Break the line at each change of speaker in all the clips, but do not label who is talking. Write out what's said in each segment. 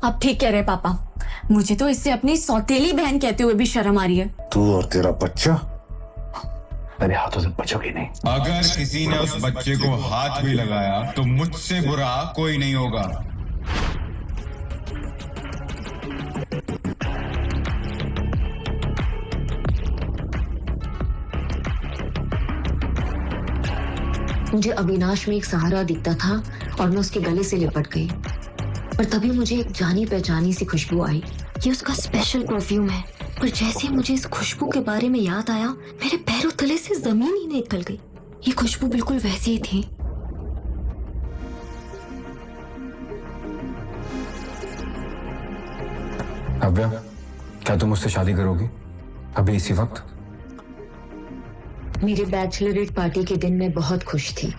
आप ठीक कह रहे हैं पापा, मुझे तो इससे अपनी सौतेली बहन कहते हुए भी शर्म आ रही है।
तू और तेरा बच्चा मेरे हाथों से बचोगे नहीं।
अगर किसी ने उस बच्चे को हाथ भी लगाया तो मुझसे बुरा कोई नहीं होगा।
मुझे अविनाश में एक सहारा दिखता था और मैं उसके गले से लिपट गई, पर तभी मुझे एक जानी पहचानी सी खुशबू आई। ये उसका स्पेशल परफ्यूम है, पर जैसे मुझे इस खुशबू के बारे में याद आया, मेरे पैरों तले से जमीन ही निकल गई। ये खुशबू बिल्कुल वैसी ही थी।
अव्या, क्या तुम मुझसे शादी करोगी अभी इसी वक्त?
मेरी बैचलरेट पार्टी के दिन मैं बहुत खुश थी।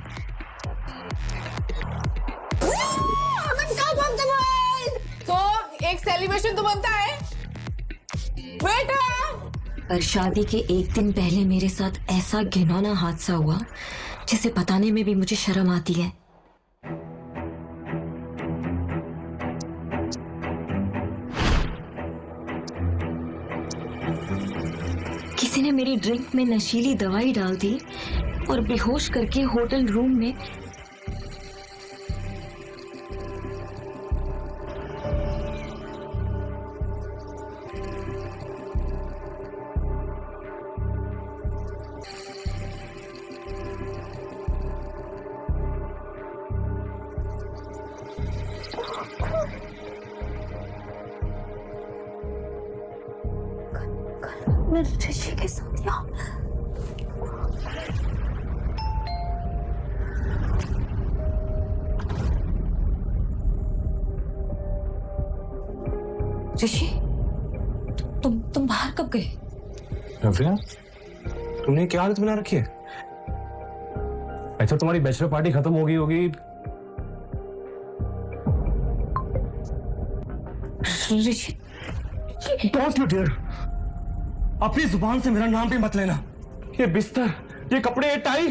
तो एक सेलिब्रेशन तो बनता है बेटा।
पर शादी के एक दिन पहले मेरे साथ ऐसा घिनौना हादसा हुआ जिसे बताने में भी मुझे शर्म आती है। किसी ने मेरी ड्रिंक में नशीली दवाई डाल दी और बेहोश करके होटल रूम में मैं ऋषि के साथ ऋषि, तुम बाहर कब गए?
नव्या, तुमने क्या आदत बना रखी है? अच्छा, तुम्हारी बैचलर पार्टी खत्म हो गई होगी।
ऋषि,
डोंट यू डेयर, अपनी जुबान से मेरा नाम भी मत लेना। ये बिस्तर, ये कपड़े, ये टाई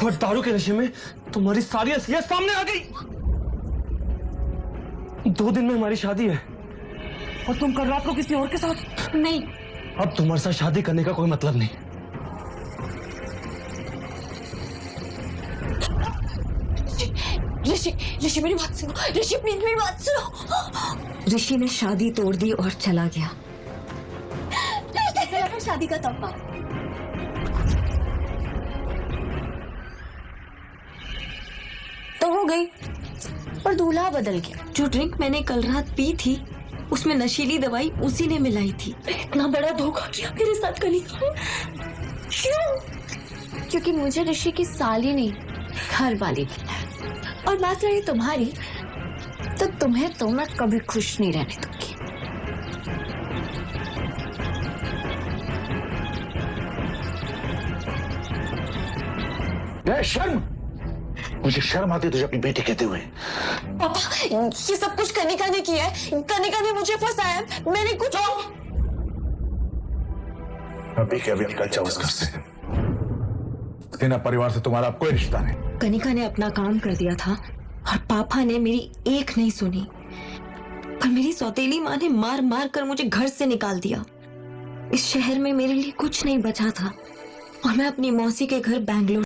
और दारू के नशे में तुम्हारी सारी असलियत सामने आ गई। 2 दिन में हमारी शादी है और तुम कल रात को किसी और के साथ।
नहीं,
अब तुम्हारे साथ शादी करने का कोई मतलब नहीं।
ऋषि मेरी बात सुनो। ऋषि प्लीज मेरी बात सुनो। ऋषि ने शादी तोड़ दी और चला गया। कैसे लगा शादी का तोहफा? तो हो गई, पर दूल्हा बदल गया। जो ड्रिंक मैंने कल रात पी थी उसमें नशीली दवाई उसी ने मिलाई थी। इतना बड़ा धोखा किया मेरे साथ कनिका। क्यों?
क्योंकि मुझे ऋषि की साली नहीं, घर वाली बनना है। और बात रही तुम्हारी, तो तुम्हें तो मैं कभी खुश नहीं रहने दूंगी।
शर्म, मुझे शर्म आती है तुझे अपनी बेटी कहते हुए।
पापा, ये सब कुछ कनिका ने किया है। कनिका ने मुझे फंसाया। मैंने कुछ
अभी के अभी निकल जाओ इस घर से। सेना परिवार से तुम्हारा कोई रिश्ता नहीं।
कनिका ने अपना काम कर दिया था और पापा ने मेरी एक नहीं सुनी, पर मेरी सौतेली माँ ने मार मार कर मुझे घर से निकाल दिया। इस शहर में मेरे लिए कुछ नहीं बचा था और मैं अपनी मौसी के घर बैंगलोर